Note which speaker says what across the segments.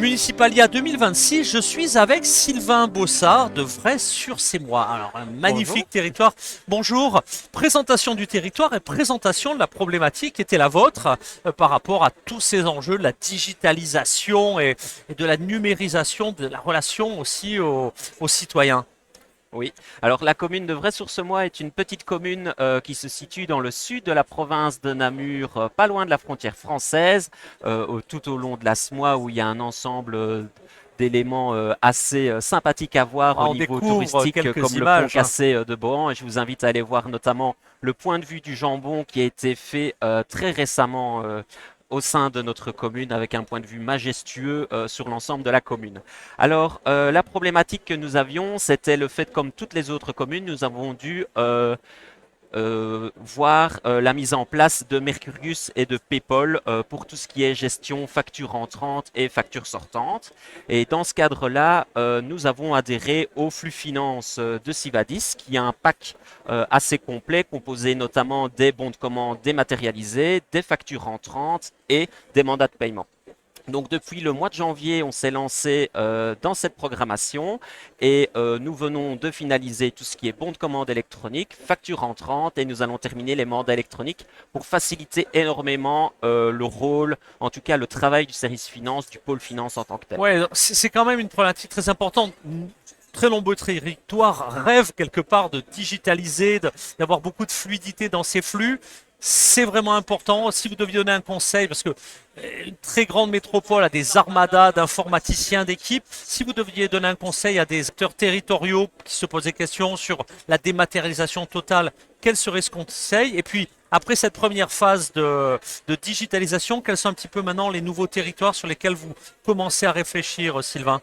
Speaker 1: Municipalia 2026, je suis avec Sylvain Bossard de Vray-sur-Sémois. Alors, un
Speaker 2: Bonjour.
Speaker 1: magnifique territoire. Bonjour. Présentation du territoire et présentation de la problématique qui était la vôtre par rapport à tous ces enjeux de la digitalisation et de la numérisation de la relation aussi aux citoyens.
Speaker 2: Oui, alors la commune de Vray-sur-Semois est une petite commune qui se situe dans le sud de la province de Namur, pas loin de la frontière française, tout au long de la Semois où il y a un ensemble d'éléments assez sympathiques à voir au
Speaker 1: On
Speaker 2: niveau
Speaker 1: découvre
Speaker 2: touristique,
Speaker 1: quelques
Speaker 2: comme le pont
Speaker 1: images.
Speaker 2: cassé de Bohan. Et je vous invite à aller voir notamment le point de vue du jambon qui a été fait très récemment au sein de notre commune avec un point de vue majestueux sur l'ensemble de la commune. Alors, la problématique que nous avions, c'était le fait, comme toutes les autres communes, nous avons dû voir la mise en place de Mercurius et de Paypal pour tout ce qui est gestion facture entrante et facture sortante. Et dans ce cadre-là, nous avons adhéré au flux finance de Sivadis, qui a un pack assez complet, composé notamment des bons de commande dématérialisés, des factures entrantes et des mandats de paiement. Donc depuis le mois de janvier, on s'est lancé dans cette programmation et nous venons de finaliser tout ce qui est bon de commande électronique, facture entrante et nous allons terminer les mandats électroniques pour faciliter énormément le rôle, en tout cas le travail du service finance, du pôle finance en tant que tel.
Speaker 1: Ouais, c'est quand même une problématique très importante. Très nombreux territoires rêvent quelque part de digitaliser, d'avoir beaucoup de fluidité dans ces flux. C'est vraiment important. Si vous deviez donner un conseil, parce que une très grande métropole a des armadas d'informaticiens, d'équipes, si vous deviez donner un conseil à des acteurs territoriaux qui se posent des questions sur la dématérialisation totale, quel serait ce conseil? Et puis, après cette première phase de digitalisation, quels sont un petit peu maintenant les nouveaux territoires sur lesquels vous commencez à réfléchir, Sylvain?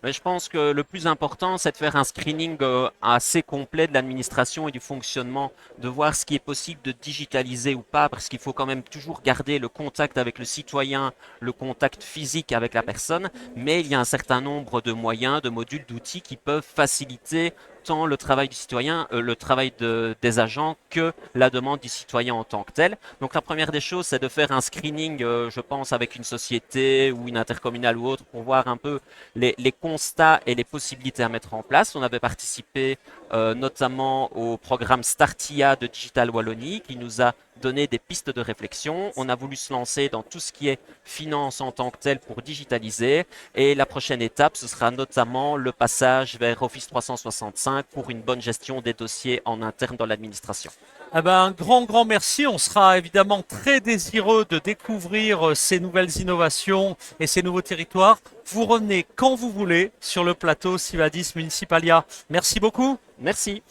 Speaker 2: Mais je pense que le plus important, c'est de faire un screening assez complet de l'administration et du fonctionnement, de voir ce qui est possible de digitaliser ou pas, parce qu'il faut quand même toujours garder le contact avec le citoyen, le contact physique avec la personne, mais il y a un certain nombre de moyens, de modules, d'outils qui peuvent faciliter tant le travail du citoyen, le travail des agents que la demande du citoyen en tant que tel. Donc la première des choses, c'est de faire un screening, je pense, avec une société ou une intercommunale ou autre pour voir un peu les constats et les possibilités à mettre en place. On avait participé notamment au programme Startia de Digital Wallonie qui nous a donné des pistes de réflexion. On a voulu se lancer dans tout ce qui est finance en tant que tel pour digitaliser. Et la prochaine étape, ce sera notamment le passage vers Office 365 pour une bonne gestion des dossiers en interne dans l'administration.
Speaker 1: Eh ben, un grand merci. On sera évidemment très désireux de découvrir ces nouvelles innovations et ces nouveaux territoires. Vous revenez quand vous voulez sur le plateau Sivadis Municipalia. Merci beaucoup.
Speaker 2: Merci.